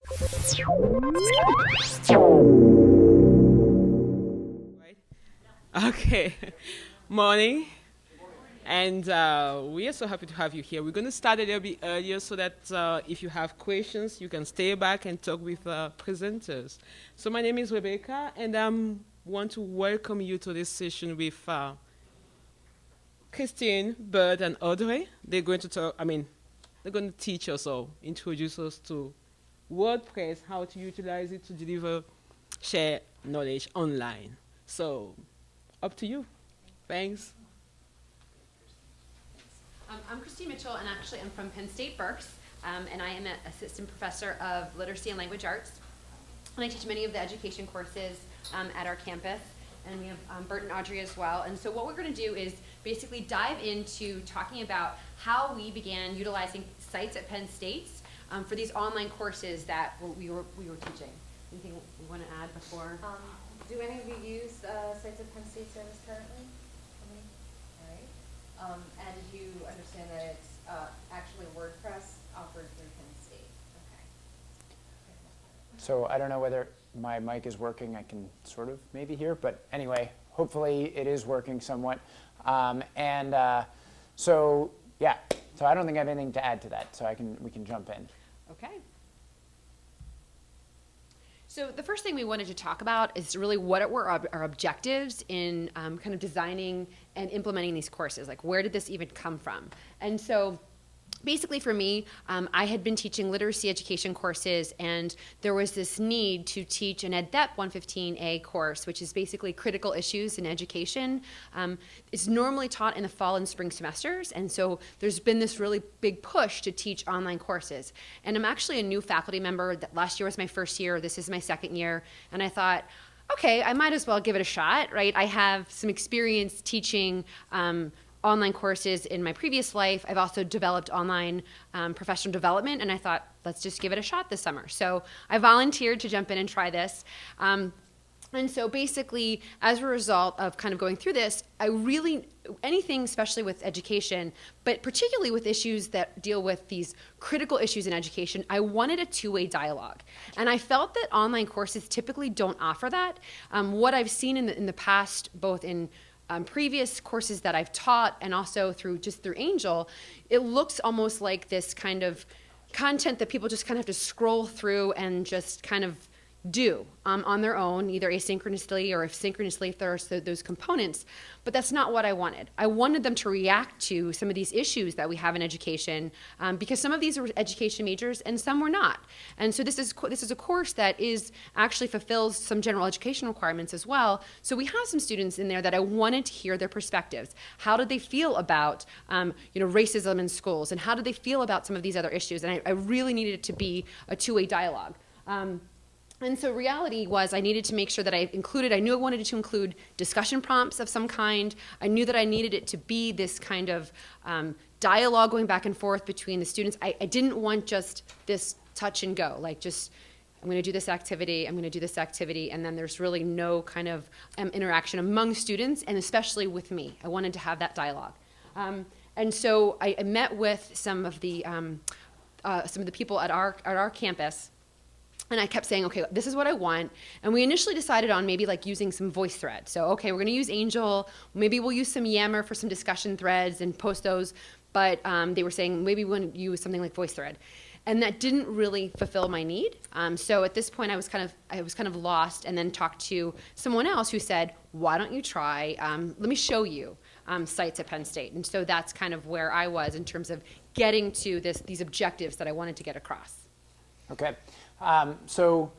Right. Okay. Morning. And we are so happy to have you here. We're going to start a little bit earlier so that if you have questions, you can stay back and talk with presenters. So my name is Rebecca, and I want to welcome you to this session with Christine, Bud, and Audrey. They're going to talk. They're going to teach us or introduce us to WordPress, how to utilize it to deliver, share knowledge online. So, up to you. Thanks. I'm Christine Mitchell, and actually I'm from Penn State Berks, and I am an assistant professor of literacy and language arts. And I teach many of the education courses at our campus, and we have Bert and Audrey as well. And so what we're going to do is basically dive into talking about how we began utilizing sites at Penn State for these online courses that we were teaching. Anything you want to add before? Do any of you use sites at Penn State service currently? All right. And you understand that it's actually WordPress offered through Penn State. Okay. So I don't know whether my mic is working. I can sort of maybe hear, but anyway, hopefully it is working somewhat. So yeah, so I don't think I have anything to add to that. So we can jump in. Okay. So the first thing we wanted to talk about is really what were our objectives in kind of designing and implementing these courses. Like, where did this even come from? And so basically for me, I had been teaching literacy education courses, and there was this need to teach an EdDep 115A course, which is basically critical issues in education. It's normally taught in the fall and spring semesters, and so there's been this really big push to teach online courses. And I'm actually a new faculty member. Last year was my first year. This is my second year, and I thought, okay, I might as well give it a shot, right? I have some experience teaching online courses in my previous life. I've also developed online professional development, and I thought, let's just give it a shot this summer. So I volunteered to jump in and try this. And so basically, as a result of kind of going through this, anything, especially with education, but particularly with issues that deal with these critical issues in education, I wanted a two-way dialogue. And I felt that online courses typically don't offer that. What I've seen in the past, both in previous courses that I've taught and also through Angel, it looks almost like this kind of content that people just kind of have to scroll through and just kind of do on their own, either asynchronously or synchronously if there are those components. But that's not what I wanted. I wanted them to react to some of these issues that we have in education, because some of these were education majors and some were not. And so this is a course that actually fulfills some general education requirements as well. So we have some students in there that I wanted to hear their perspectives. How did they feel about racism in schools, and how did they feel about some of these other issues? And I really needed it to be a two-way dialogue. And so reality was I needed to make sure that I knew I wanted to include discussion prompts of some kind. I knew that I needed it to be this kind of dialogue going back and forth between the students. I didn't want just this touch and go, like just I'm going to do this activity, I'm going to do this activity, and then there's really no kind of interaction among students, and especially with me. I wanted to have that dialogue. And so I met with some of the people at our campus. And I kept saying, okay, this is what I want. And we initially decided on maybe like using some voice threads. So, okay, we're going to use Angel. Maybe we'll use some Yammer for some discussion threads and post those. But they were saying maybe we want to use something like VoiceThread. And that didn't really fulfill my need. So at this point, I was kind of lost, and then talked to someone else who said, why don't you try, let me show you sites at Penn State. And so that's kind of where I was in terms of getting to these objectives that I wanted to get across. Okay. So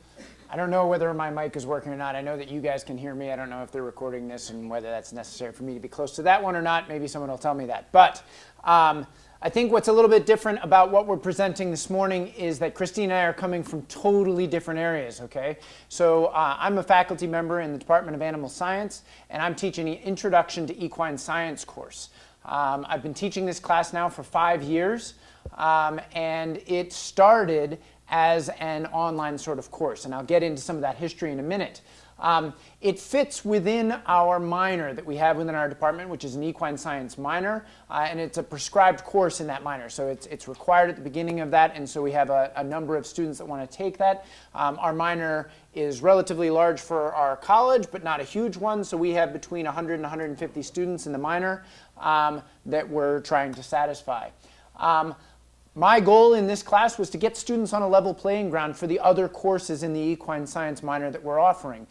I don't know whether my mic is working or not. I know that you guys can hear me. I don't know if they're recording this and whether that's necessary for me to be close to that one or not. Maybe someone will tell me that. But I think what's a little bit different about what we're presenting this morning is that Christine and I are coming from totally different areas, okay? So I'm a faculty member in the Department of Animal Science, and I'm teaching the Introduction to Equine Science course. I've been teaching this class now for 5 years, and it started as an online sort of course, and I'll get into some of that history in a minute. It fits within our minor that we have within our department, which is an equine science minor, and it's a prescribed course in that minor. So it's required at the beginning of that, and so we have a number of students that want to take that. Our minor is relatively large for our college, but not a huge one, so we have between 100 and 150 students in the minor that we're trying to satisfy. My goal in this class was to get students on a level playing ground for the other courses in the equine science minor that we're offering.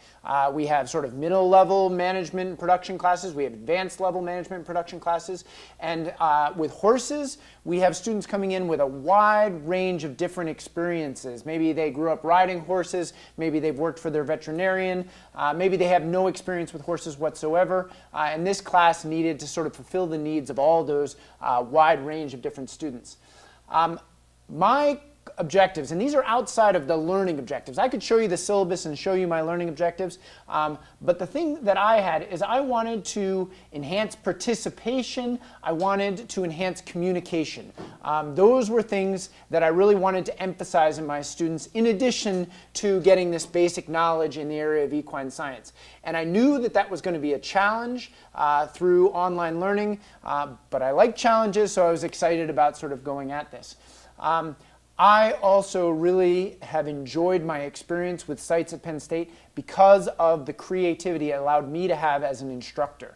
We have sort of middle level management and production classes, we have advanced level management and production classes, and with horses, we have students coming in with a wide range of different experiences. Maybe they grew up riding horses, maybe they've worked for their veterinarian, maybe they have no experience with horses whatsoever, and this class needed to sort of fulfill the needs of all those wide range of different students. My objectives, and these are outside of the learning objectives. I could show you the syllabus and show you my learning objectives, but the thing that I had is I wanted to enhance participation, I wanted to enhance communication. Those were things that I really wanted to emphasize in my students in addition to getting this basic knowledge in the area of equine science. And I knew that that was going to be a challenge through online learning, but I like challenges, so I was excited about sort of going at this. I also really have enjoyed my experience with sites at Penn State because of the creativity it allowed me to have as an instructor.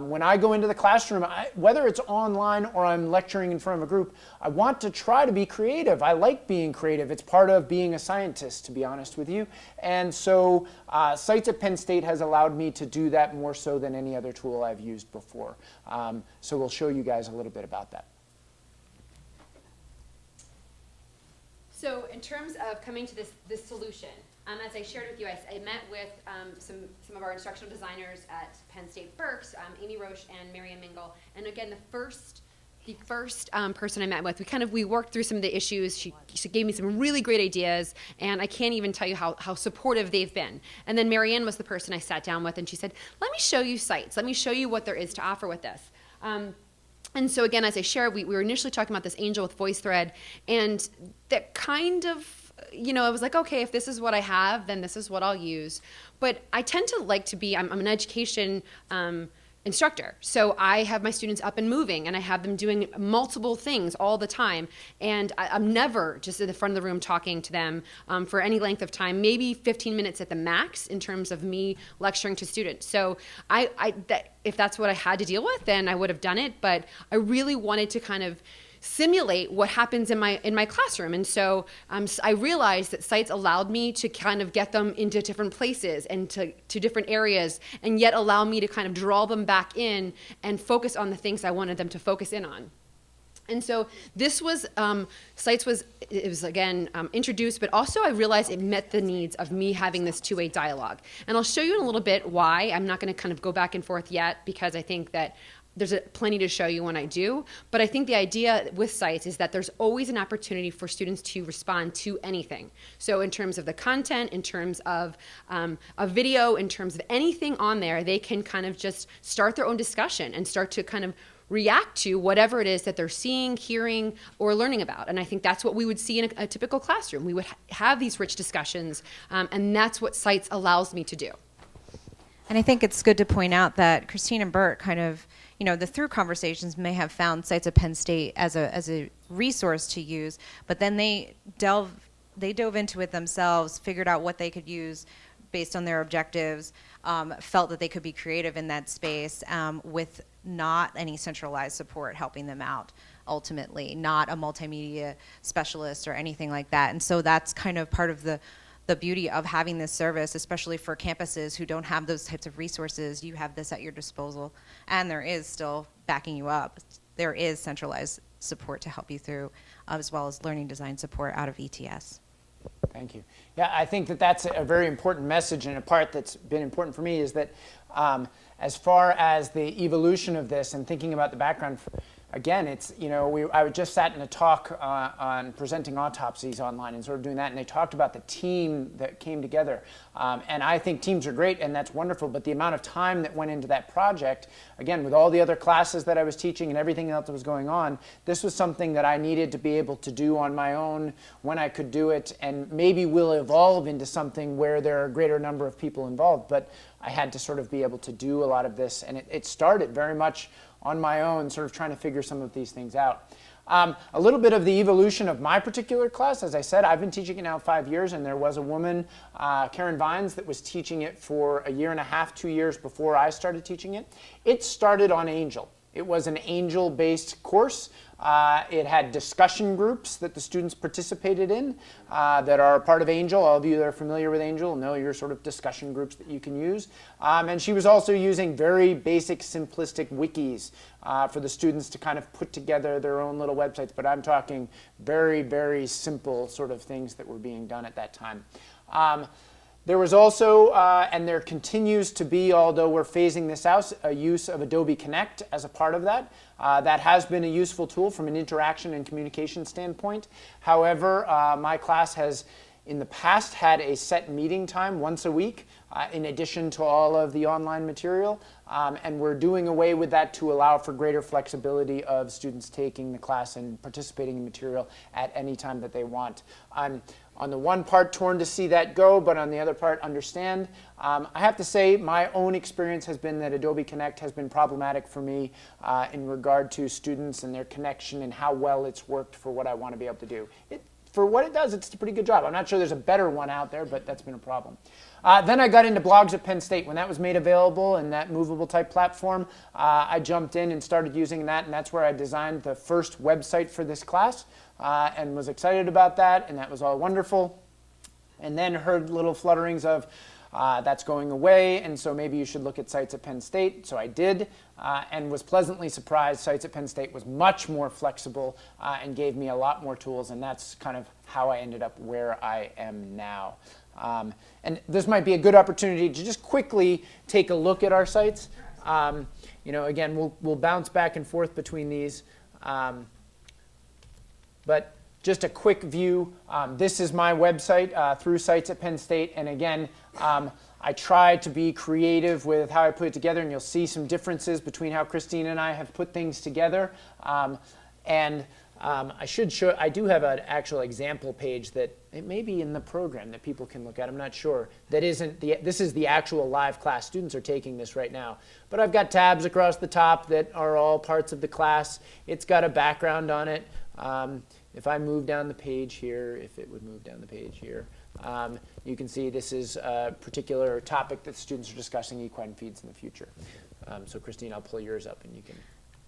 When I go into the classroom, whether it's online or I'm lecturing in front of a group, I want to try to be creative. I like being creative. It's part of being a scientist, to be honest with you. And so sites at Penn State has allowed me to do that more so than any other tool I've used before. So we'll show you guys a little bit about that. So in terms of coming to this solution, as I shared with you, I met with some of our instructional designers at Penn State Berks, Amy Roche and Marianne Mingle. And again, the first person I met with, we worked through some of the issues. She gave me some really great ideas, and I can't even tell you how supportive they've been. And then Marianne was the person I sat down with, and she said, let me show you sites. Let me show you what there is to offer with this. And so again, as I shared, we were initially talking about this angel with VoiceThread, and that kind of, I was like, okay, if this is what I have, then this is what I'll use. But I tend to like to be, I'm an education instructor. So I have my students up and moving, and I have them doing multiple things all the time. And I'm never just in the front of the room talking to them for any length of time, maybe 15 minutes at the max in terms of me lecturing to students. So if that's what I had to deal with, then I would have done it. But I really wanted to kind of simulate what happens in my classroom. And so I realized that sites allowed me to kind of get them into different places and to different areas, and yet allow me to kind of draw them back in and focus on the things I wanted them to focus in on. And so this was, sites was again introduced, but also I realized it met the needs of me having this two-way dialogue. And I'll show you in a little bit why. I'm not going to kind of go back and forth yet, because I think that there's plenty to show you when I do, but I think the idea with sites is that there's always an opportunity for students to respond to anything. So in terms of the content, in terms of a video, in terms of anything on there, they can kind of just start their own discussion and start to kind of react to whatever it is that they're seeing, hearing, or learning about. And I think that's what we would see in a typical classroom. We would have these rich discussions, and that's what sites allows me to do. And I think it's good to point out that Christine and Bert kind of, the through conversations may have found sites at Penn State as a resource to use, but then they dove into it themselves, figured out what they could use based on their objectives, felt that they could be creative in that space with not any centralized support helping them out ultimately, not a multimedia specialist or anything like that. And so that's kind of part of the beauty of having this service, especially for campuses who don't have those types of resources. You have this at your disposal, and there is still backing you up. There is centralized support to help you through, as well as learning design support out of ETS. Thank you. Yeah, I think that that's a very important message, and a part that's been important for me is that as far as the evolution of this and thinking about the background, again, it's, I just sat in a talk on presenting autopsies online and sort of doing that, and they talked about the team that came together. And I think teams are great, and that's wonderful, but the amount of time that went into that project, again, with all the other classes that I was teaching and everything else that was going on, this was something that I needed to be able to do on my own when I could do it, and maybe will evolve into something where there are a greater number of people involved. But I had to sort of be able to do a lot of this, and it started very much on my own, sort of trying to figure some of these things out. A little bit of the evolution of my particular class. As I said, I've been teaching it now 5 years, and there was a woman, Karen Vines, that was teaching it for a year and a half, 2 years before I started teaching it. It started on Angel. It was an Angel-based course. It had discussion groups that the students participated in that are part of Angel. All of you that are familiar with Angel know your sort of discussion groups that you can use. And she was also using very basic, simplistic wikis for the students to kind of put together their own little websites. But I'm talking very, very simple sort of things that were being done at that time. There was also, and there continues to be, although we're phasing this out, a use of Adobe Connect as a part of that. That has been a useful tool from an interaction and communication standpoint. However, my class has in the past had a set meeting time once a week in addition to all of the online material. And we're doing away with that to allow for greater flexibility of students taking the class and participating in material at any time that they want. I'm on the one part torn to see that go, but on the other part understand. I have to say my own experience has been that Adobe Connect has been problematic for me in regard to students and their connection and how well it's worked for what I want to be able to do. For what it does, it's a pretty good job. I'm not sure there's a better one out there, but that's been a problem. Then I got into blogs at Penn State. When that was made available in that movable type platform, I jumped in and started using that, and that's where I designed the first website for this class and was excited about that, and that was all wonderful. And then heard little flutterings of that's going away, and so maybe you should look at sites at Penn State. So I did, and was pleasantly surprised. Sites at Penn State was much more flexible and gave me a lot more tools, and that's kind of how I ended up where I am now. And this might be a good opportunity to just quickly take a look at our sites. Again, we'll bounce back and forth between these. But just a quick view. This is my website through Sites at Penn State. And again, I try to be creative with how I put it together. And you'll see some differences between how Christine and I have put things together. I should show, I do have an actual example page that it may be in the program that people can look at. I'm not sure. That isn't this is the actual live class. Students are taking this right now. But I've got tabs across the top that are all parts of the class. It's got a background on it. If I move down the page here, if it would move down the page here, you can see this is a particular topic that students are discussing, equine feeds in the future. So Christine, I'll pull yours up and you can.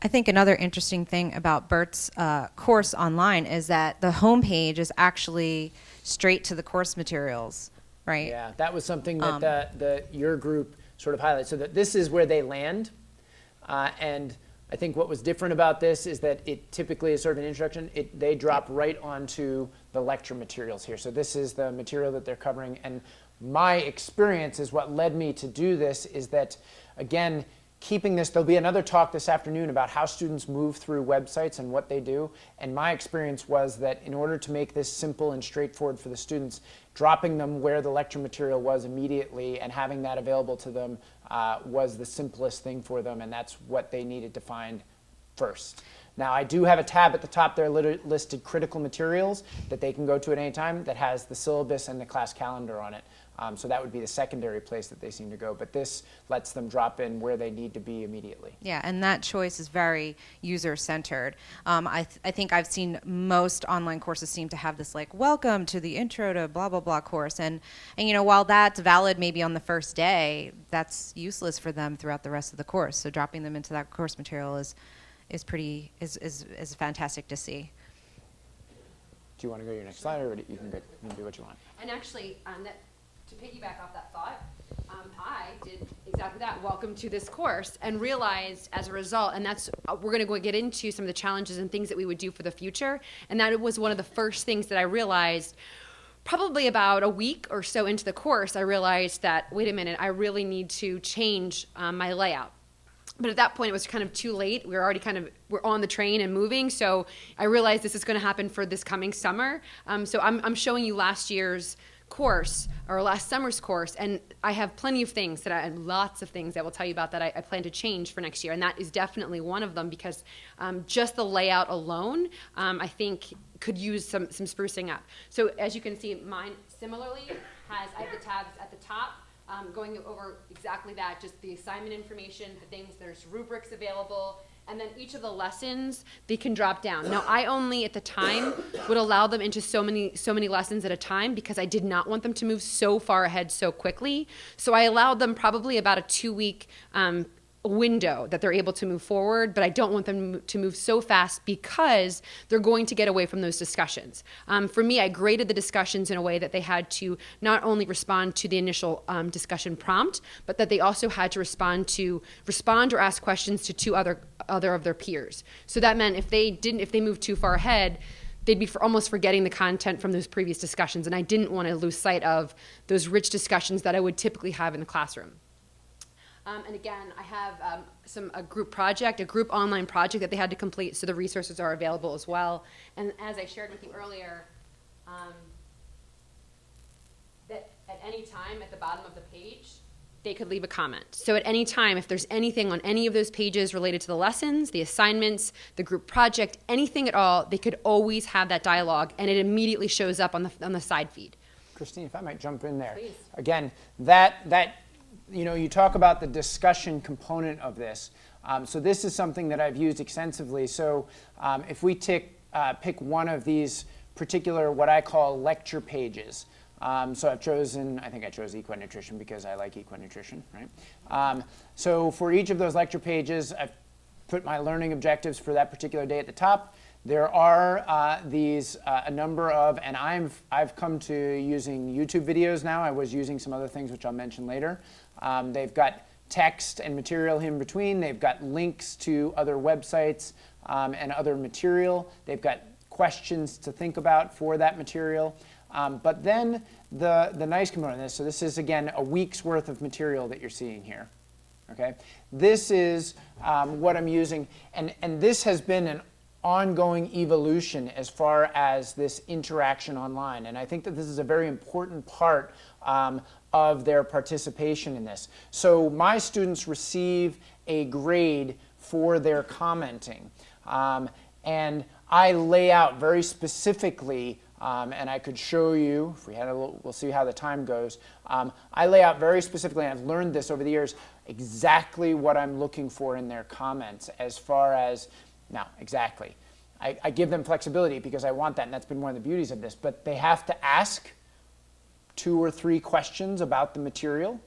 I think another interesting thing about Bert's course online is that the homepage is actually straight to the course materials, right? Yeah, that was something that your group sort of highlighted. So that this is where they land. And I think what was different about this is that it typically is sort of an introduction. They drop right onto the lecture materials here. So this is the material that they're covering. And my experience is what led me to do this is that, again, keeping this, there'll be another talk this afternoon about how students move through websites and what they do. And my experience was that in order to make this simple and straightforward for the students, dropping them where the lecture material was immediately and having that available to them was the simplest thing for them, and that's what they needed to find first. Now, I do have a tab at the top there listed critical materials that they can go to at any time that has the syllabus and the class calendar on it. So that would be the secondary place that they seem to go. But this lets them drop in where they need to be immediately. Yeah, and that choice is very user-centered. I think I've seen most online courses seem to have this like, welcome to the intro to blah, blah, blah course. And while that's valid maybe on the first day, that's useless for them throughout the rest of the course. So dropping them into that course material is fantastic to see. Do you want to go to your next slide, or you can do what you want? And actually, to piggyback off that thought, I did exactly that. Welcome to this course, and realized as a result, and that's we're going to go get into some of the challenges and things that we would do for the future. And that was one of the first things that I realized. Probably about a week or so into the course, I realized that, wait a minute, I really need to change my layout. But at that point, it was kind of too late. We were already we're on the train and moving. So I realized this is going to happen for this coming summer. So I'm showing you last year's course, or last summer's course, and I have plenty of things lots of things I will tell you about that I plan to change for next year, and that is definitely one of them, because just the layout alone, I think could use some sprucing up. So as you can see, mine similarly I have the tabs at the top, going over exactly that, just the assignment information, the things, there's rubrics available, and then each of the lessons, they can drop down. Now, I only, at the time, would allow them into so many lessons at a time, because I did not want them to move so far ahead so quickly. So I allowed them probably about a 2-week window that they're able to move forward, but I don't want them to move so fast, because they're going to get away from those discussions. For me, I graded the discussions in a way that they had to not only respond to the initial discussion prompt, but that they also had to respond or ask questions to 2 other of their peers. So that meant if they moved too far ahead, they'd be almost forgetting the content from those previous discussions, and I didn't want to lose sight of those rich discussions that I would typically have in the classroom. And again, I have a group online project that they had to complete, so the resources are available as well. And as I shared with you earlier, that at any time at the bottom of the page, they could leave a comment. So at any time, if there's anything on any of those pages related to the lessons, the assignments, the group project, anything at all, they could always have that dialogue, and it immediately shows up on the side feed. Christine, if I might jump in there. Please. Again, that you talk about the discussion component of this. So this is something that I've used extensively. So if we pick one of these particular, what I call lecture pages. So I think I chose equine nutrition because I like equine nutrition, right? So for each of those lecture pages, I've put my learning objectives for that particular day at the top. There are a number of, and I've come to using YouTube videos now. I was using some other things which I'll mention later. They've got text and material in between. They've got links to other websites and other material. They've got questions to think about for that material. But then the nice component of this, so this is, again, a week's worth of material that you're seeing here. Okay? This is what I'm using, and this has been an ongoing evolution as far as this interaction online. And I think that this is a very important part of their participation in this. So my students receive a grade for their commenting. And I lay out very specifically, and I could show you, if we had we'll see how the time goes. I lay out very specifically, and I've learned this over the years, exactly what I'm looking for in their comments as far as, now, exactly. I give them flexibility because I want that, and that's been one of the beauties of this. But they have to ask 2 or 3 questions about the material.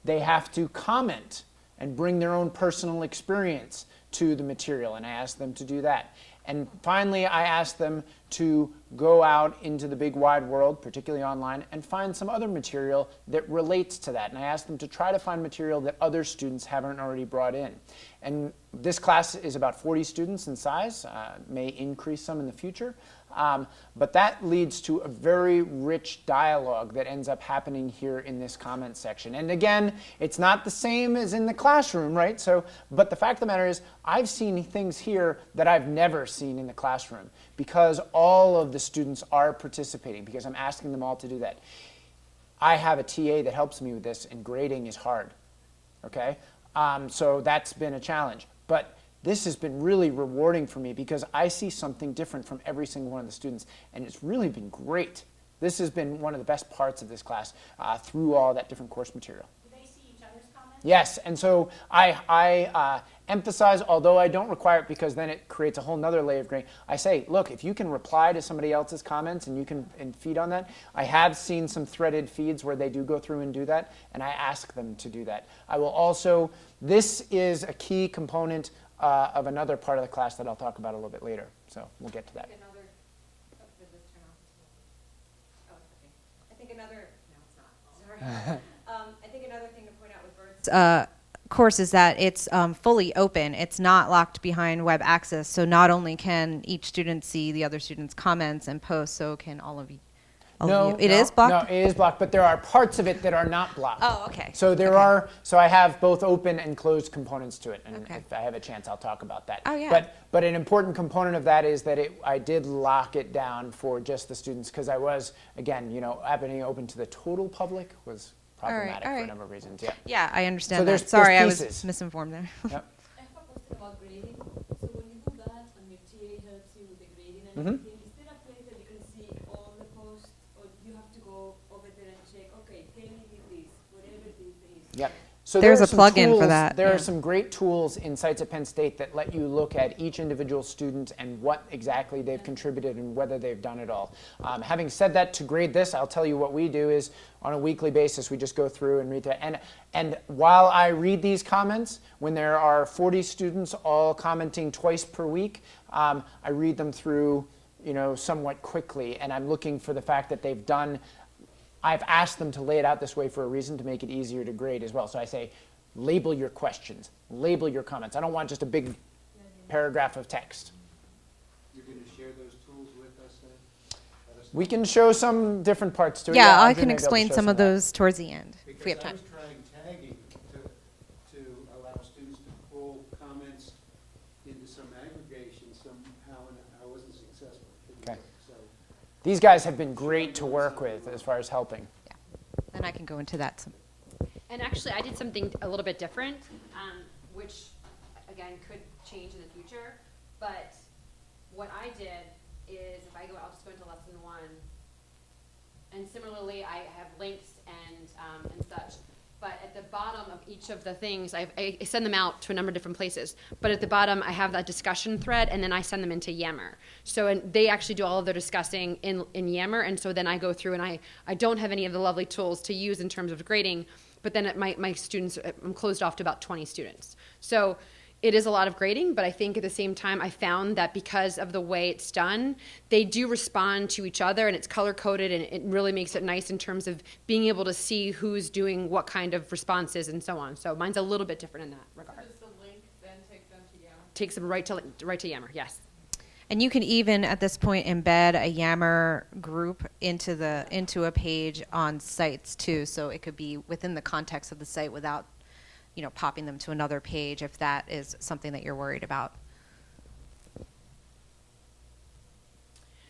They have to comment and bring their own personal experience to the material, and I ask them to do that. And finally, I ask them to go out into the big wide world, particularly online, and find some other material that relates to that. And I ask them to try to find material that other students haven't already brought in. And this class is about 40 students in size, may increase some in the future. But that leads to a very rich dialogue that ends up happening here in this comment section. And again, it's not the same as in the classroom, right? But the fact of the matter is, I've seen things here that I've never seen in the classroom because all of the students are participating, because I'm asking them all to do that. I have a TA that helps me with this, and grading is hard, okay? So that's been a challenge. But this has been really rewarding for me because I see something different from every single one of the students, and it's really been great. This has been one of the best parts of this class through all that different course material. Do they see each other's comments? Yes, and so I emphasize, although I don't require it because then it creates a whole nother layer of grading, I say, look, if you can reply to somebody else's comments and you can feed on that, I have seen some threaded feeds where they do go through and do that, and I ask them to do that. I will also, this is a key component of another part of the class that I'll talk about a little bit later. So we'll get to that. I think another thing to point out with Bird's course is that it's fully open. It's not locked behind web access. So not only can each student see the other student's comments and posts, so can all of you. view. It is blocked? No, it is blocked, but there are parts of it that are not blocked. Oh, okay. So there are, so I have both open and closed components to it, and Okay. if I have a chance, I'll talk about that. Oh, yeah. But an important component of that is that I did lock it down for just the students, because I was, again, having it open to the total public was problematic for a number of reasons. Yeah. Yeah, I understand So that. there's Sorry, I pieces. was misinformed there. Yep. I have a question about grading. So when you do that and your TA helps you with the grading and Mhm. everything, is there a place that you can see all the posts, or you have to go over there and check, okay, Haley did this, whatever did this? Yep. So There's there are a some plugin for tools- that, There yeah. are some great tools in Sites at Penn State that let you look at each individual student and what exactly they've contributed and whether they've done it all. Having said that, to grade this, I'll tell you what we do is on a weekly basis, we just go through and read that. And while I read these comments, when there are 40 students all commenting twice per week, I read them through somewhat quickly, and I'm looking for the fact that they've done. I've asked them to lay it out this way for a reason, to make it easier to grade as well. So I say, label your questions, label your comments. I don't want just a big paragraph of text. You're going to share those tools with us then? Let us We can show some different parts to it. Yeah, I Audrey can may be able to explain show some of that. those towards the end, if we have Because I time. was trying tagging to allow students to pull comments into some aggregation somehow, and I wasn't successful. It didn't Okay. work. So These guys have been great to work with as far as helping. And I can go into that some. And actually, I did something a little bit different, which, again, could change in the future. But what I did is, if I go, I'll just go into lesson 1. And similarly, I have links and such. But at the bottom of each of the things, I send them out to a number of different places. But at the bottom, I have that discussion thread, and then I send them into Yammer. So and they actually do all of their discussing in Yammer, and so then I go through, and I don't have any of the lovely tools to use in terms of grading, but then my students, I'm closed off to about 20 students. So it is a lot of grading, but I think at the same time, I found that because of the way it's done, they do respond to each other, and it's color-coded, and it really makes it nice in terms of being able to see who's doing what kind of responses and so on. So mine's a little bit different in that regard. Does the link then take them to Yammer? Takes them right to Yammer, yes. And you can even at this point embed a Yammer group into a page on sites too, so it could be within the context of the site without popping them to another page if that is something that you're worried about.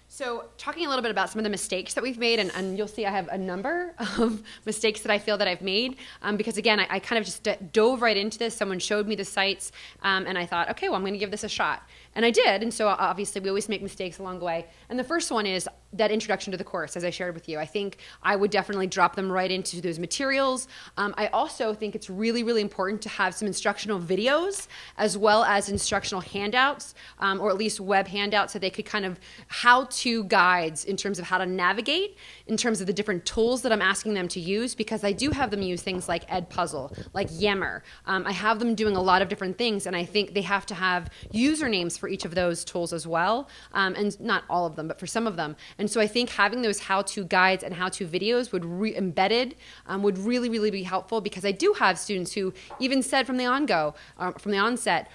So talking a little bit about some of the mistakes that we've made, and you'll see I have a number of mistakes that I feel that I've made, because again, I kind of just dove right into this. Someone showed me the sites, and I thought, okay, well, I'm going to give this a shot. And I did, and so obviously we always make mistakes along the way. And the first one is that introduction to the course, as I shared with you. I think I would definitely drop them right into those materials. I also think it's really, really important to have some instructional videos as well as instructional handouts, or at least web handouts, so they could kind of how-to guides in terms of how to navigate, in terms of the different tools that I'm asking them to use, because I do have them use things like Edpuzzle, like Yammer. I have them doing a lot of different things, and I think they have to have usernames for each of those tools as well, and not all of them, but for some of them. And so I think having those how-to guides and how-to videos embedded would really, really be helpful, because I do have students who even said from the onset,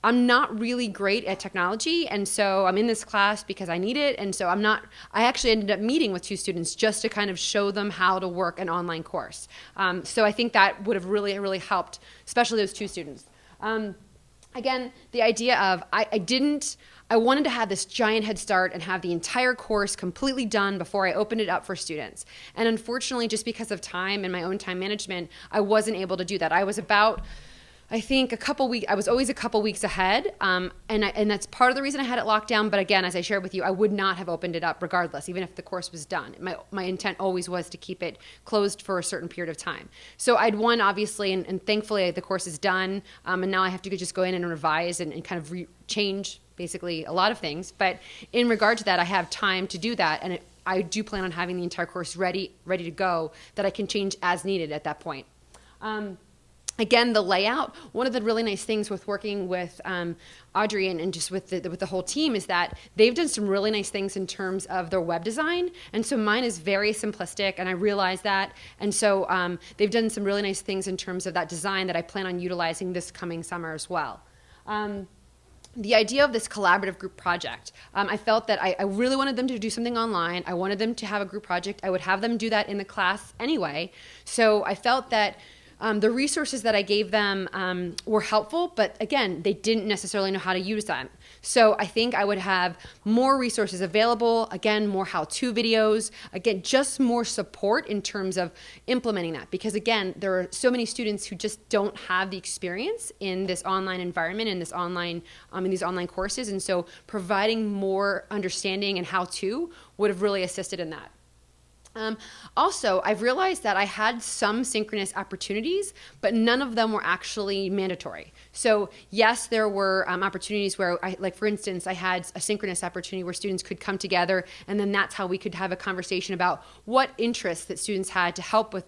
I'm not really great at technology, and so I'm in this class because I need it, and so I actually ended up meeting with 2 students just to kind of show them how to work an online course. So I think that would have really, really helped, especially those 2 students. Again, the idea of I wanted to have this giant head start and have the entire course completely done before I opened it up for students. And unfortunately, just because of time and my own time management, I wasn't able to do that. I was about, I think, I was always a couple weeks ahead, and that's part of the reason I had it locked down. But again, as I shared with you, I would not have opened it up regardless, even if the course was done. My intent always was to keep it closed for a certain period of time. So I'd won, obviously, and thankfully the course is done, and now I have to just go in and revise and kind of change basically a lot of things. But in regard to that, I have time to do that, and I do plan on having the entire course ready to go that I can change as needed at that point. Again, the layout, one of the really nice things with working with Audrey and just with the whole team is that they've done some really nice things in terms of their web design. And so mine is very simplistic, and I realize that. And so they've done some really nice things in terms of that design that I plan on utilizing this coming summer as well. the idea of this collaborative group project. I felt that I really wanted them to do something online. I wanted them to have a group project. I would have them do that in the class anyway. So I felt that the resources that I gave them were helpful, but again, they didn't necessarily know how to use them. So I think I would have more resources available, again, more how-to videos, again, just more support in terms of implementing that. Because again, there are so many students who just don't have the experience in this online environment, in this online, in these online courses. And so providing more understanding and how-to would have really assisted in that. Also, I've realized that I had some synchronous opportunities, but none of them were actually mandatory. So yes, there were opportunities where, like for instance, I had a synchronous opportunity where students could come together, and then that's how we could have a conversation about what interests that students had to help with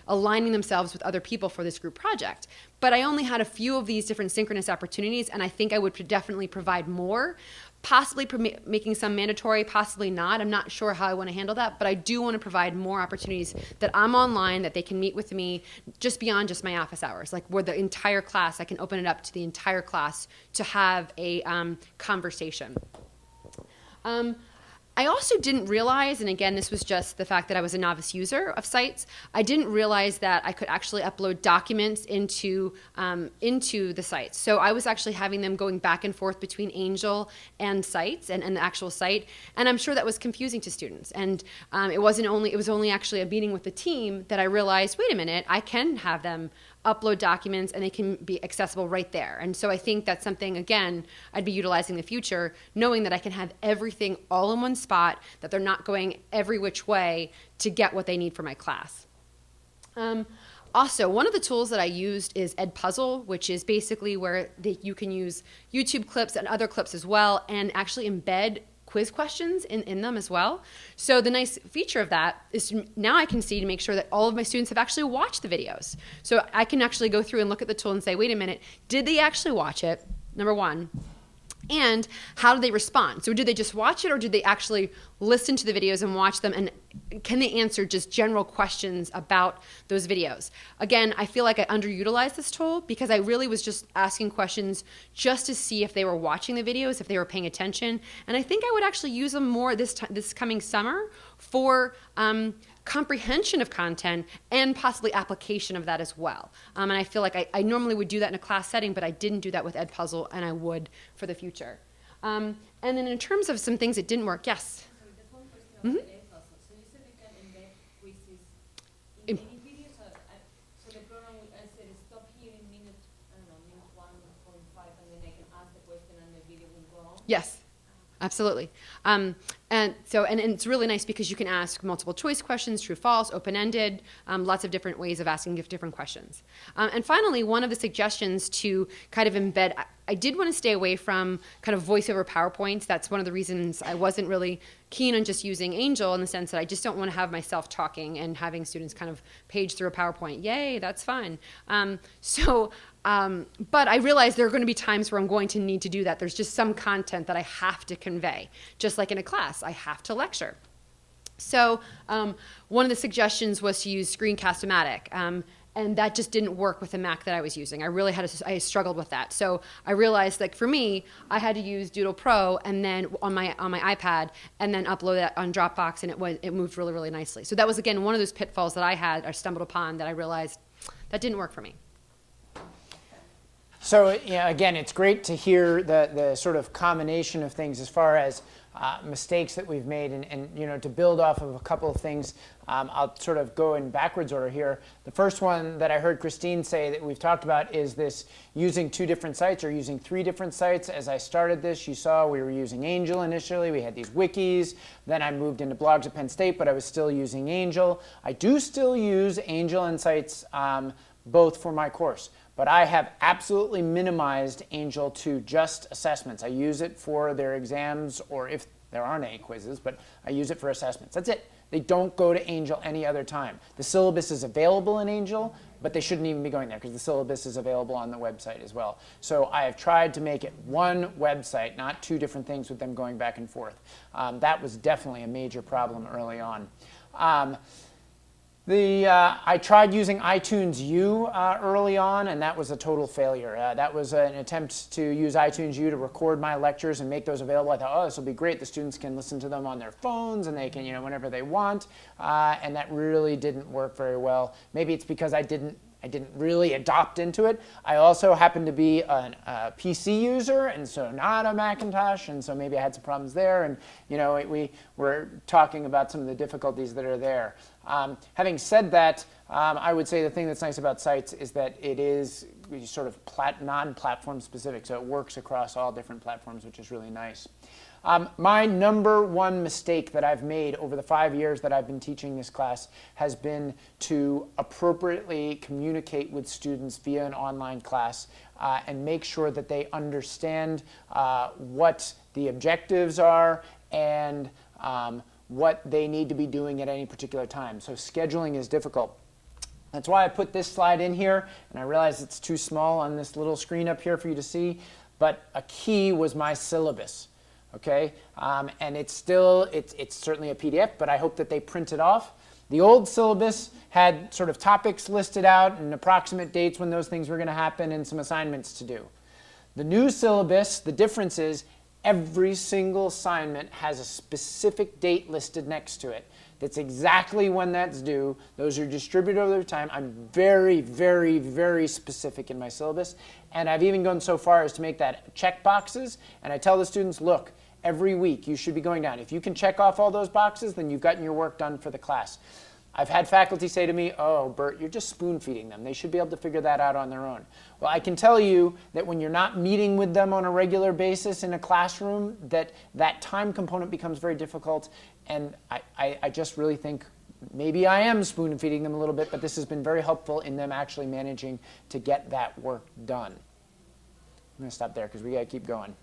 aligning themselves with other people for this group project. But I only had a few of these different synchronous opportunities, and I think I would definitely provide more. Possibly making some mandatory, possibly not. I'm not sure how I want to handle that, but I do want to provide more opportunities that I'm online, that they can meet with me just beyond just my office hours, like where the entire class, I can open it up to the entire class to have a conversation. I also didn't realize, and again, this was just the fact that I was a novice user of sites, I didn't realize that I could actually upload documents into the sites. So I was actually having them going back and forth between Angel and sites and the actual site, and I'm sure that was confusing to students. And it was only actually a meeting with the team that I realized, wait a minute, I can have them upload documents and they can be accessible right there. And so I think that's something, again, I'd be utilizing in the future, knowing that I can have everything all in one spot, that they're not going every which way to get what they need for my class. Also, one of the tools that I used is Edpuzzle, which is basically where you can use YouTube clips and other clips as well and actually embed quiz questions in them as well. So the nice feature of that is now I can see to make sure that all of my students have actually watched the videos. So I can actually go through and look at the tool and say, wait a minute, did they actually watch it? Number one. And how did they respond? So did they just watch it, or did they actually listen to the videos and watch them, and can they answer just general questions about those videos? Again, I feel like I underutilized this tool because I really was just asking questions just to see if they were watching the videos, if they were paying attention. And I think I would actually use them more this coming summer for comprehension of content and possibly application of that as well. And I feel like I normally would do that in a class setting, but I didn't do that with Edpuzzle, and I would for the future. And then in terms of some things that didn't work, yes? Sorry, there's one question about the Edpuzzle. So you said you can embed quizzes in any video, so the program will say stop here in minute 1.5, and then I can ask the question and the video will go on? Yes. Absolutely. And it's really nice because you can ask multiple choice questions, true, false, open-ended, lots of different ways of asking different questions. And finally, one of the suggestions to kind of embed, I did want to stay away from kind of voiceover PowerPoints. That's one of the reasons I wasn't really keen on just using Angel, in the sense that I just don't want to have myself talking and having students kind of page through a PowerPoint. Yay, that's fun. But I realize there are going to be times where I'm going to need to do that. There's just some content that I have to convey. Just like in a class, I have to lecture. So one of the suggestions was to use Screencast-O-Matic. And that just didn't work with the Mac that I was using. I struggled with that. So I realized, like for me, I had to use Doodle Pro and then on my iPad, and then upload that on Dropbox, and it moved really, really nicely. So that was, again, one of those pitfalls that I stumbled upon, that I realized that didn't work for me. So again, it's great to hear the sort of combination of things as far as mistakes that we've made, and to build off of a couple of things. I'll sort of go in backwards order here. The first one that I heard Christine say that we've talked about is this using 2 different sites or using 3 different sites. As I started this, you saw we were using Angel initially. We had these wikis. Then I moved into blogs at Penn State, but I was still using Angel. I do still use Angel and sites both for my course. But I have absolutely minimized Angel to just assessments. I use it for their exams, or if there aren't any quizzes, but I use it for assessments. That's it. They don't go to Angel any other time. The syllabus is available in Angel, but they shouldn't even be going there because the syllabus is available on the website as well. So I have tried to make it one website, not 2 different things with them going back and forth. That was definitely a major problem early on. I tried using iTunes U early on, and that was a total failure. That was an attempt to use iTunes U to record my lectures and make those available. I thought, oh, this will be great. The students can listen to them on their phones, and they can, whenever they want. And that really didn't work very well. Maybe it's because I didn't really adopt into it. I also happen to be a PC user, and so not a Macintosh, and so maybe I had some problems there. And we were talking about some of the difficulties that are there. Having said that, I would say the thing that's nice about Sites is that it is sort of non-platform specific, so it works across all different platforms, which is really nice. My number one mistake that I've made over the 5 years that I've been teaching this class has been to appropriately communicate with students via an online class and make sure that they understand what the objectives are and what they need to be doing at any particular time. So scheduling is difficult. That's why I put this slide in here, and I realize it's too small on this little screen up here for you to see, but a key was my syllabus. Okay, and it's certainly a PDF, but I hope that they print it off. The old syllabus had sort of topics listed out and approximate dates when those things were going to happen and some assignments to do. The new syllabus, the difference is every single assignment has a specific date listed next to it. That's exactly when that's due. Those are distributed over time. I'm very, very, very specific in my syllabus. And I've even gone so far as to make that check boxes. And I tell the students, look, every week you should be going down. If you can check off all those boxes, then you've gotten your work done for the class. I've had faculty say to me, oh, Bert, you're just spoon-feeding them. They should be able to figure that out on their own. Well, I can tell you that when you're not meeting with them on a regular basis in a classroom, that time component becomes very difficult. And I just really think maybe I am spoon-feeding them a little bit, but this has been very helpful in them actually managing to get that work done. I'm going to stop there because we got to keep going.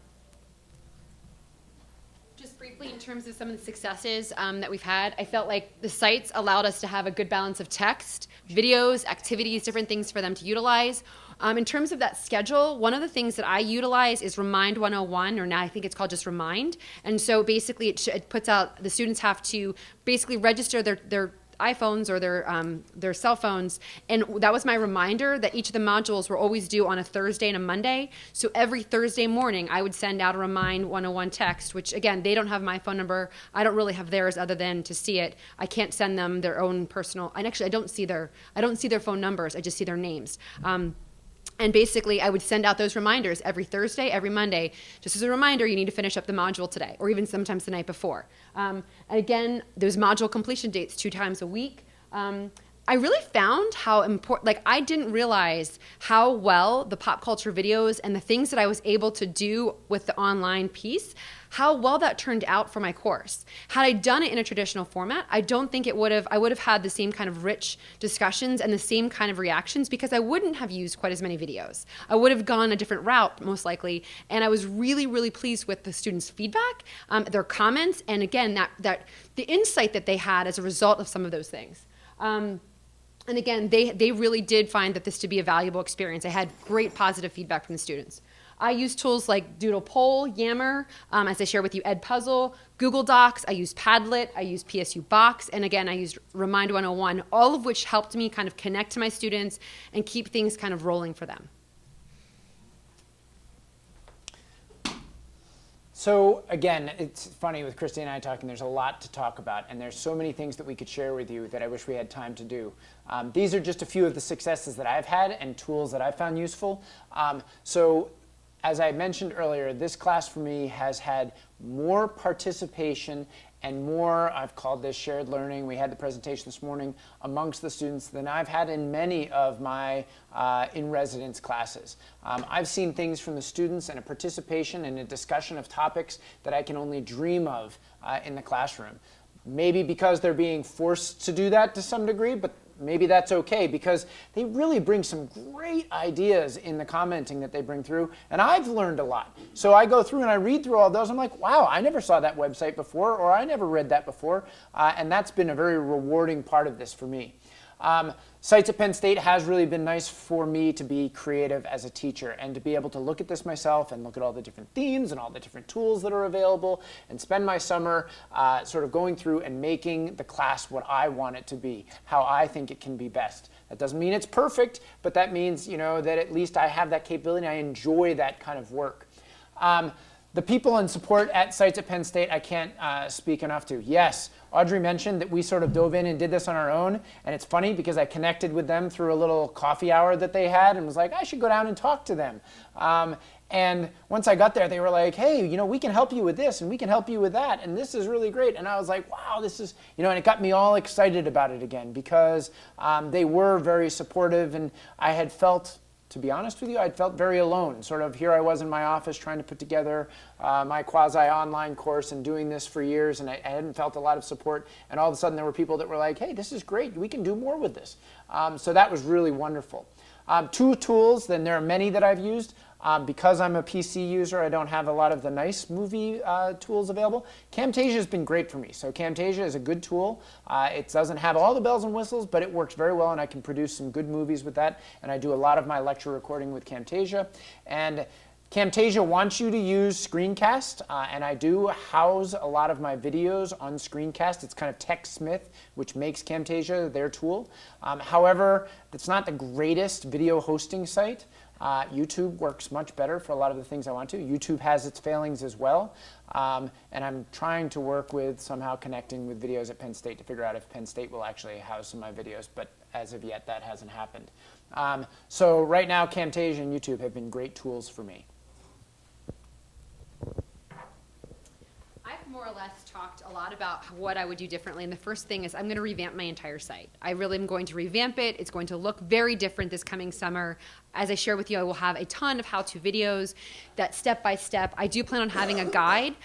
Just briefly, in terms of some of the successes that we've had, I felt like the sites allowed us to have a good balance of text, videos, activities, different things for them to utilize. In terms of that schedule, one of the things that I utilize is Remind 101, or now I think it's called just Remind. And so basically it puts out, the students have to basically register their iPhones or their cell phones, and that was my reminder that each of the modules were always due on a Thursday and a Monday. So every Thursday morning I would send out a Remind 101 text, which again, they don't have my phone number. I don't really have theirs other than to see it. I can't send them their own personal, and actually I don't see their phone numbers, I just see their names. And basically, I would send out those reminders every Thursday, every Monday, just as a reminder, you need to finish up the module today, or even sometimes the night before. And again, those module completion dates 2 times a week. I really found how important, like I didn't realize how well the pop culture videos and the things that I was able to do with the online piece, how well that turned out for my course. Had I done it in a traditional format, I don't think I would have had the same kind of rich discussions and the same kind of reactions, because I wouldn't have used quite as many videos. I would have gone a different route, most likely, and I was really, really pleased with the students' feedback, their comments, and again, that the insight that they had as a result of some of those things. And again, they really did find that this to be a valuable experience. I had great positive feedback from the students. I use tools like Doodle Poll, Yammer, as I share with you, Edpuzzle, Google Docs. I use Padlet, I use PSU Box, and again, I used Remind 101, all of which helped me kind of connect to my students and keep things kind of rolling for them. So again, it's funny with Christy and I talking, there's a lot to talk about, and there's so many things that we could share with you that I wish we had time to do. These are just a few of the successes that I've had and tools that I've found useful. So as I mentioned earlier, this class for me has had more participation and more, I've called this shared learning, we had the presentation this morning, amongst the students than I've had in many of my in-residence classes. I've seen things from the students and a participation and a discussion of topics that I can only dream of in the classroom. Maybe because they're being forced to do that to some degree, but maybe that's okay, because they really bring some great ideas in the commenting that they bring through, and I've learned a lot. So I go through and I read through all those, I'm like, wow, I never saw that website before, or I never read that before, and that's been a very rewarding part of this for me. Sites at Penn State has really been nice for me to be creative as a teacher and to be able to look at this myself and look at all the different themes and all the different tools that are available and spend my summer sort of going through and making the class what I want it to be, how I think it can be best. That doesn't mean it's perfect, but that means, you know, that at least I have that capability and I enjoy that kind of work. The people and support at Sites at Penn State, I can't speak enough to. Yes, Audrey mentioned that we sort of dove in and did this on our own, and it's funny because I connected with them through a little coffee hour that they had and was like, I should go down and talk to them. And once I got there, they were like, hey, you know, we can help you with this and we can help you with that, and this is really great. And I was like, wow, this is, you know, and it got me all excited about it again because they were very supportive, and I had felt, to be honest with you, I felt very alone. Sort of here I was in my office trying to put together my quasi-online course and doing this for years, and I hadn't felt a lot of support. And all of a sudden there were people that were like, hey, this is great. We can do more with this. So that was really wonderful. Two tools, then there are many that I've used. Because I'm a PC user, I don't have a lot of the nice movie tools available. Camtasia has been great for me. So Camtasia is a good tool. It doesn't have all the bells and whistles, but it works very well, and I can produce some good movies with that. And I do a lot of my lecture recording with Camtasia. And Camtasia wants you to use Screencast, and I do house a lot of my videos on Screencast. It's kind of TechSmith, which makes Camtasia their tool. However, it's not the greatest video hosting site. YouTube works much better for a lot of the things I want to. YouTube has its failings as well, and I'm trying to work with somehow connecting with videos at Penn State to figure out if Penn State will actually house some of my videos, but as of yet that hasn't happened. So right now Camtasia and YouTube have been great tools for me. I've more or less talked a lot about what I would do differently, and the first thing is I'm going to revamp my entire site. I really am going to revamp it. It's going to look very different this coming summer. As I share with you, I will have a ton of how-to videos that step-by-step. I do plan on having a guide.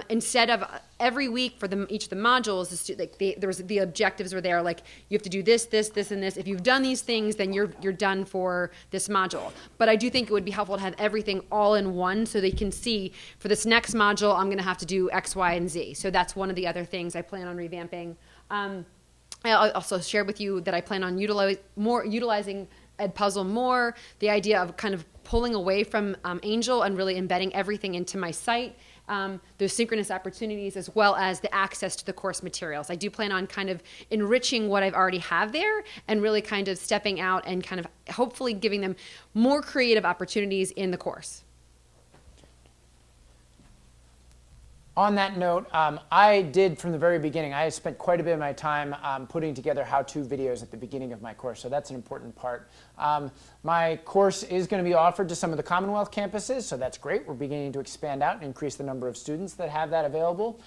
Instead of every week for each of the modules, the objectives were there, like you have to do this, this, this, and this. If you've done these things, then you're done for this module. But I do think it would be helpful to have everything all in one so they can see for this next module, I'm going to have to do X, Y, and Z. So that's one of the other things I plan on revamping. I also shared with you that I plan on utilizing Edpuzzle more, the idea of kind of pulling away from Angel and really embedding everything into my site. Those synchronous opportunities as well as the access to the course materials. I do plan on kind of enriching what I've already have there and really kind of stepping out and kind of hopefully giving them more creative opportunities in the course. On that note, I did from the very beginning, I spent quite a bit of my time putting together how-to videos at the beginning of my course, so that's an important part. My course is going to be offered to some of the Commonwealth campuses, so that's great. We're beginning to expand out and increase the number of students that have that available.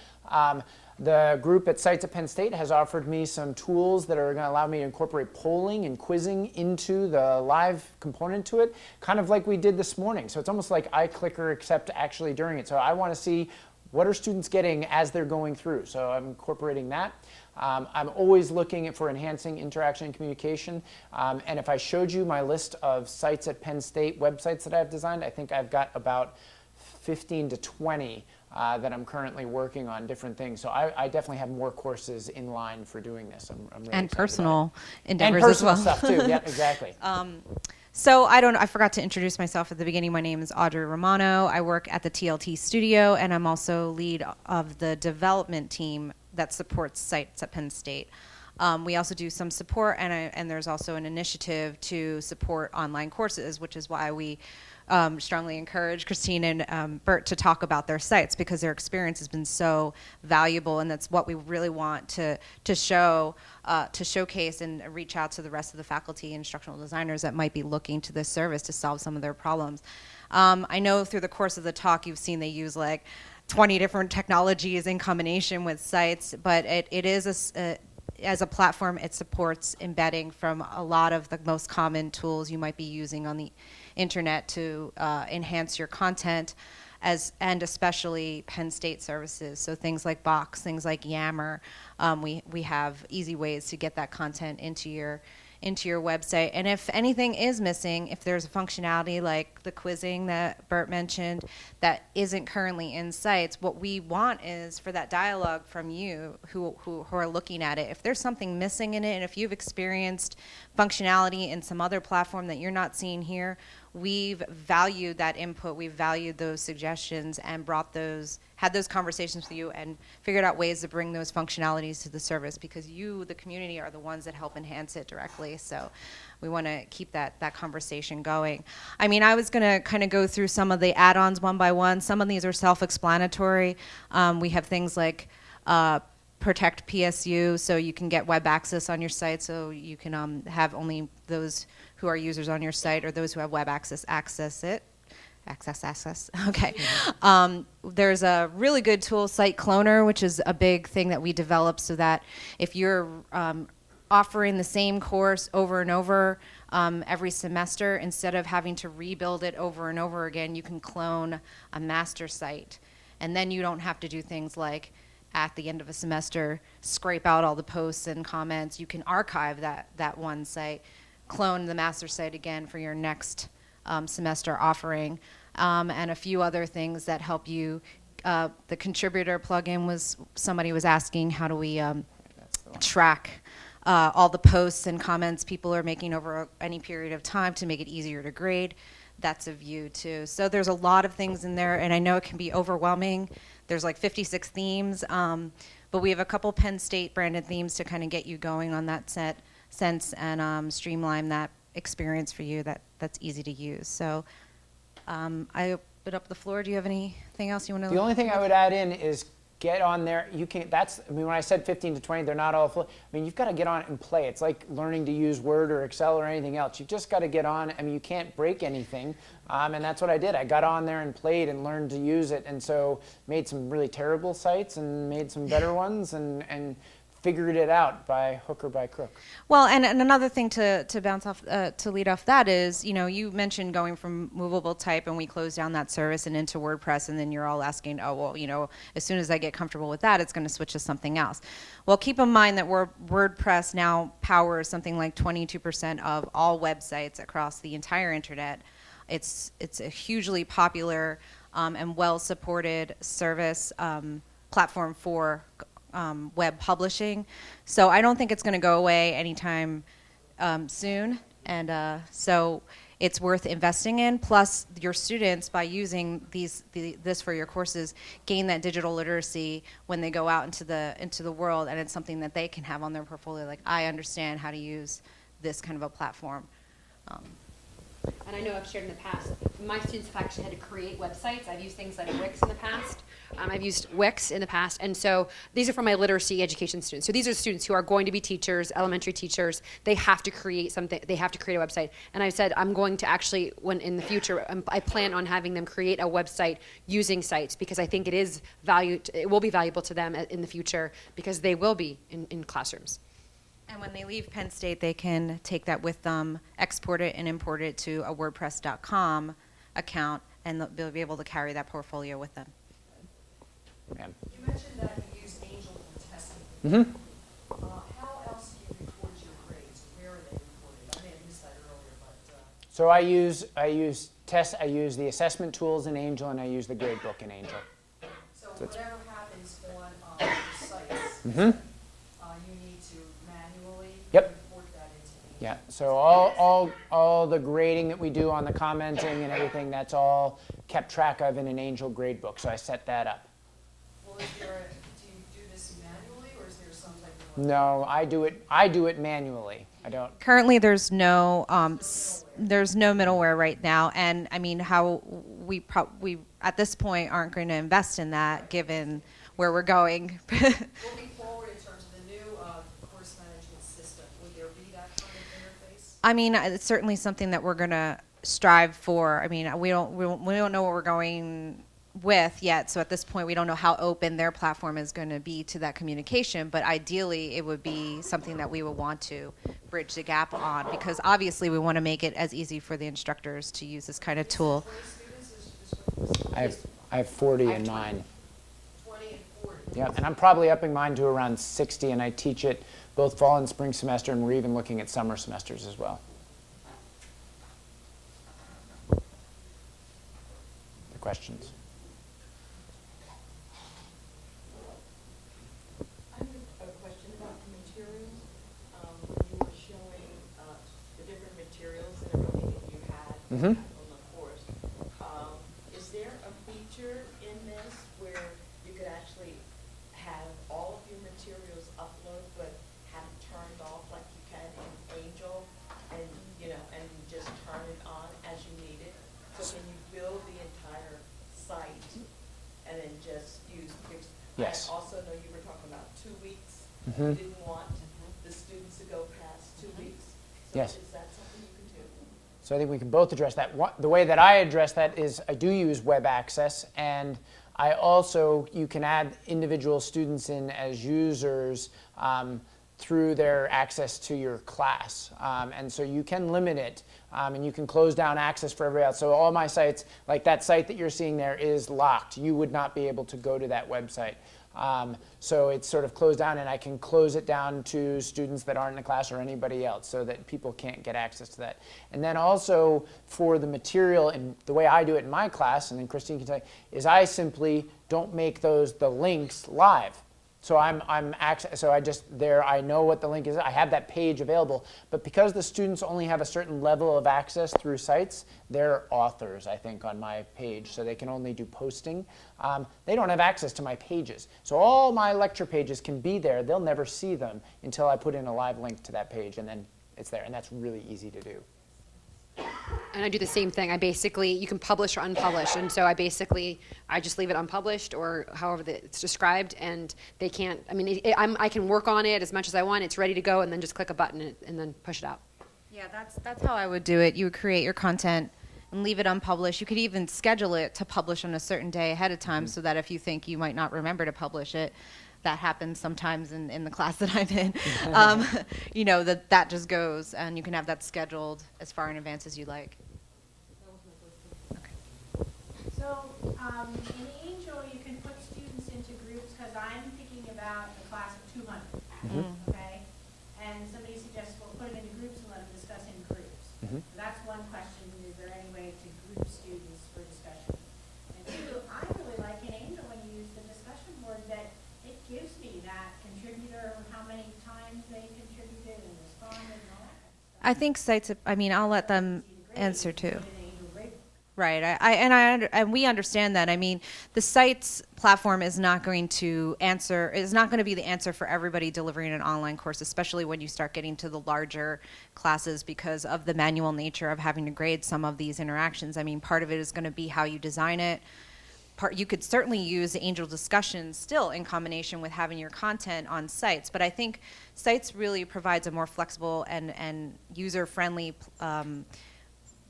The group at Sites at Penn State has offered me some tools that are going to allow me to incorporate polling and quizzing into the live component to it, kind of like we did this morning. So it's almost like iClicker except actually during it. So I want to see what are students getting as they're going through? So I'm incorporating that. I'm always looking for enhancing interaction and communication. And if I showed you my list of Sites at Penn State websites that I've designed, I think I've got about 15 to 20 that I'm currently working on different things. So I definitely have more courses in line for doing this. I'm really And excited personal endeavors and personal as well. stuff too. Yeah, exactly. So I forgot to introduce myself at the beginning. My name is Audrey Romano. I work at the TLT studio, and I'm also lead of the development team that supports Sites at Penn State. We also do some support, and there's also an initiative to support online courses, which is why we strongly encourage Christine and Bert to talk about their sites, because their experience has been so valuable, and that's what we really want to showcase and reach out to the rest of the faculty and instructional designers that might be looking to this service to solve some of their problems. I know through the course of the talk you've seen they use like 20 different technologies in combination with sites, but it is as a platform, it supports embedding from a lot of the most common tools you might be using on the internet to enhance your content, and especially Penn State services. So things like Box, things like Yammer, we have easy ways to get that content into your into your website. And if anything is missing, if there's a functionality like the quizzing that Bert mentioned that isn't currently in sites, what we want is for that dialogue from you who are looking at it. If there's something missing in it, and if you've experienced functionality in some other platform that you're not seeing here, we've valued that input, we've valued those suggestions, and had those conversations with you and figured out ways to bring those functionalities to the service, because you, the community, are the ones that help enhance it directly. So we want to keep that conversation going. I mean, I was going to kind of go through some of the add-ons one by one. Some of these are self-explanatory. We have things like protect PSU, so you can get web access on your site, so you can have only those who are users on your site or those who have web access access. Okay. There's a really good tool, Site Cloner, which is a big thing that we developed so that if you're offering the same course over and over every semester, instead of having to rebuild it over and over again, you can clone a master site. And then you don't have to do things like at the end of a semester, scrape out all the posts and comments. You can archive that one site, clone the master site again for your next semester offering, and a few other things that help you. The contributor plugin was, somebody was asking, how do we track all the posts and comments people are making over any period of time to make it easier to grade. That's a view too. So there's a lot of things in there, and I know it can be overwhelming. There's like 56 themes, but we have a couple Penn State branded themes to kind of get you going on that sense and streamline that experience for you that's easy to use. So I open up the floor. Do you have anything else you want to? The only thing I would add in is get on there. You can. I mean, when I said 15 to 20, they're not all full. I mean, you've got to get on it and play. It's like learning to use Word or Excel or anything else. You've just got to get on. I mean, you can't break anything, and that's what I did. I got on there and played and learned to use it, and so made some really terrible sites and made some better ones, and figured it out by hook or by crook. Well, and another thing to bounce off, to lead off that is, you mentioned going from movable type and we closed down that service and into WordPress, and then you're all asking, oh, well, as soon as I get comfortable with that, it's going to switch to something else. Well, keep in mind that WordPress now powers something like 22% of all websites across the entire internet. It's a hugely popular and well-supported service platform for web publishing. So I don't think it's going to go away anytime soon. And so it's worth investing in. Plus, your students, by using this for your courses, gain that digital literacy when they go out into the world, and it's something that they can have on their portfolio. Like, I understand how to use this kind of a platform. And I know I've shared in the past, my students have actually had to create websites. I've used things like Wix in the past. I've used Wix in the past. And so these are for my literacy education students. So these are students who are going to be teachers, elementary teachers. They have to create something. They have to create a website. And I said, I'm going to actually, when in the future, I plan on having them create a website using sites, because I think it will be valuable to them in the future, because they will be in classrooms. And when they leave Penn State, they can take that with them, export it, and import it to a WordPress.com account, and they'll be able to carry that portfolio with them. Yeah. You mentioned that you use Angel for testing. Mm-hmm. How else do you record your grades? Where are they recorded? I may have missed that earlier, but. So I use the assessment tools in Angel, and I use the grade book in Angel. So whatever happens on your sites, Mm-hmm. you need to manually Yep. report that into Angel. Yeah. So all the grading that we do on the commenting and everything, that's all kept track of in an Angel grade book. So I set that up. Well, do you do this manually, or is there some type of? No, I do it manually. I don't. Currently, there's no middleware right now, and I mean, how we at this point aren't going to invest in that, given where we're going. Moving forward in terms of the new course management system, will there be that kind of interface? I mean, it's certainly something that we're going to strive for. I mean, we don't know what we're going with yet, so at this point we don't know how open their platform is going to be to that communication, but ideally it would be something that we would want to bridge the gap on, because obviously we want to make it as easy for the instructors to use this kind of tool. I have 40 in mine. 20 and 40. Yeah, and I'm probably upping mine to around 60, and I teach it both fall and spring semester, and we're even looking at summer semesters as well. The questions? I have a question about the materials. When you were showing the different materials and everything that you had on the course, is there a feature in this where you could actually have all of your materials upload but have it turned off like you can in Angel, and and just turn it on as you need it? So can you build the entire site and then just use pictures? Yes. I also know you were talking about 2 weeks. You didn't want the students to go past 2 weeks. So Yes. is that something you can do? So I think we can both address that. The way that I address that is I do use web access, and I also, you can add individual students in as users through their access to your class. And so you can limit it, and you can close down access for everybody else. So all my sites, like that site that you're seeing there, is locked. You would not be able to go to that website. So it's sort of closed down, and I can close it down to students that aren't in the class or anybody else, so that people can't get access to that. And then also for the material, and the way I do it in my class, and then Christine can tell you, is I simply don't make the links live. So I know what the link is. I have that page available. But because the students only have a certain level of access through sites, they're authors, I think, on my page. So they can only do posting. They don't have access to my pages. So all my lecture pages can be there. They'll never see them until I put in a live link to that page, and then it's there. And that's really easy to do. And I do the same thing. I basically, you can publish or unpublish, and so I just leave it unpublished or however it's described, and they can't, I can work on it as much as I want. It's ready to go, and then just click a button and then push it out. Yeah, that's how I would do it. You would create your content and leave it unpublished. You could even schedule it to publish on a certain day ahead of time, so that if you think you might not remember to publish it, that happens sometimes in the class that I'm in, that just goes, and you can have that scheduled as far in advance as you like. So in Angel, you can put students into groups, because I'm thinking about a class of 200, okay? And somebody suggests, well, put them into groups and let them discuss in groups. So that's one question, is there any way to group students for discussion? And two, I really like in Angel when you use the discussion board that it gives me that contributor, how many times they contributed and responded and all that kind of stuff. I think sites, I'll let them answer too. Right, and we understand that. The sites platform is not going to be the answer for everybody delivering an online course, especially when you start getting to the larger classes, because of the manual nature of having to grade some of these interactions. Part of it is going to be how you design it. You could certainly use the Angel discussions still in combination with having your content on sites, but I think sites really provides a more flexible and user-friendly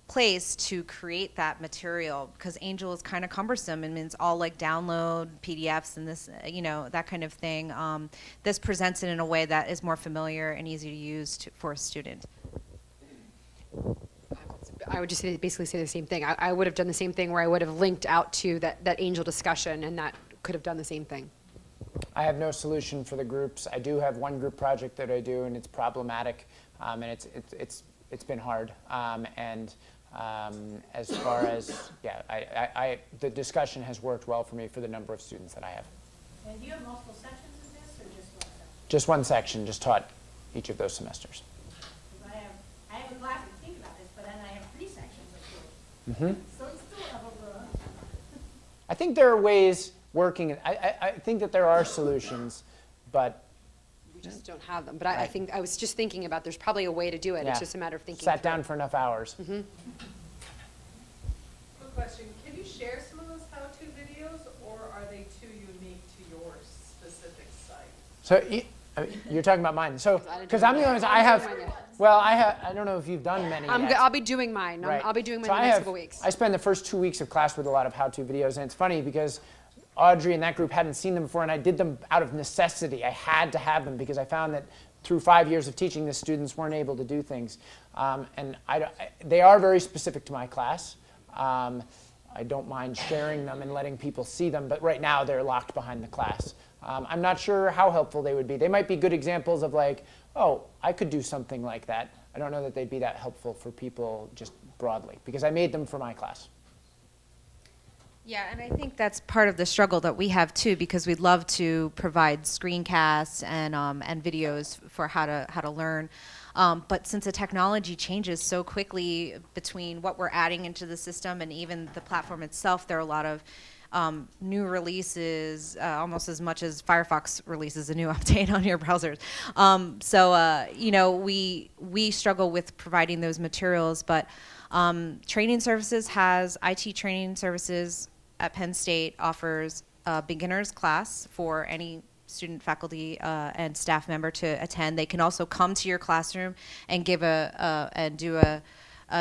place to create that material, because Angel is kind of cumbersome and it's all like download PDFs and this, that kind of thing. This presents it in a way that is more familiar and easy to use for a student. I would just basically say the same thing. I would have done the same thing where I would have linked out to that Angel discussion, and that could have done the same thing. I have no solution for the groups. I do have one group project that I do, and it's problematic, and it's been hard. As far as, the discussion has worked well for me for the number of students that I have. And do you have multiple sections of this, or just one section? Just one section, just taught each of those semesters. I have a class that think about this, but then I have 3 sections of course. So it's still a I think there are ways working. I think that there are solutions, but We just don't have them. But I think I was just thinking about there's probably a way to do it. Yeah. It's just a matter of thinking. Sat through down it. for enough hours. Quick question, can you share some of those how-to videos, or are they too unique to your specific site? So you're talking about mine. So, because I'm the only one, I don't know if you've done many yet. I'll be doing mine. Right. I'll be doing mine So in the next couple weeks. I spend the first 2 weeks of class with a lot of how-to videos, and it's funny because Audrey and that group hadn't seen them before, and I did them out of necessity. I had to have them because I found that through 5 years of teaching, the students weren't able to do things. And they are very specific to my class. I don't mind sharing them and letting people see them, but right now they're locked behind the class. I'm not sure how helpful they would be. They might be good examples of like, oh, I could do something like that. I don't know that they'd be that helpful for people just broadly, because I made them for my class. Yeah, and I think that's part of the struggle that we have too, because we'd love to provide screencasts and videos for how to learn. But since the technology changes so quickly between what we're adding into the system and even the platform itself, there are a lot of new releases, almost as much as Firefox releases a new update on your browsers. You know, we struggle with providing those materials, but training services has IT training services at Penn State offers a beginner's class for any student, faculty, and staff member to attend. They can also come to your classroom and give an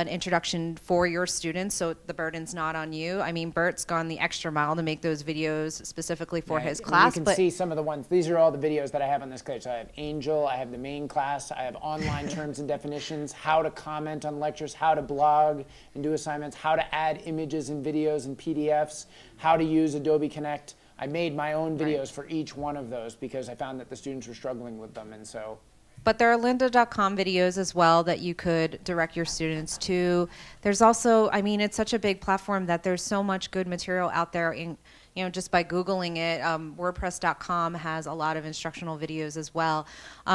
introduction for your students, so the burden's not on you. I mean, Bert's gone the extra mile to make those videos specifically for his class. You can see some of the ones. These are all the videos that I have on this page. So I have Angel, I have the main class, I have online terms and definitions, how to comment on lectures, how to blog and do assignments, how to add images and videos and PDFs, how to use Adobe Connect. I made my own videos for each one of those because I found that the students were struggling with them, and so. But there are lynda.com videos as well that you could direct your students to. There's also, I mean, it's such a big platform that there's so much good material out there. In, you know, just by Googling it, WordPress.com has a lot of instructional videos as well.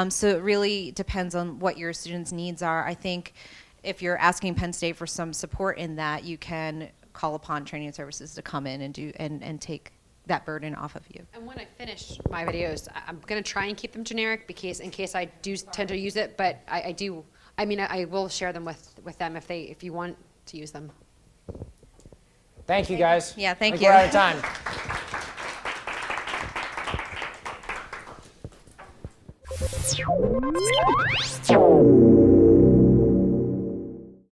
So it really depends on what your students' needs are. I think if you're asking Penn State for some support in that, you can call upon training services to come in and do and take that burden off of you. And when I finish my videos, I'm going to try and keep them generic because in case I do tend to use it, but I will share them with them if you want to use them. Thank you, guys. Yeah, thank you. you. We're out of time.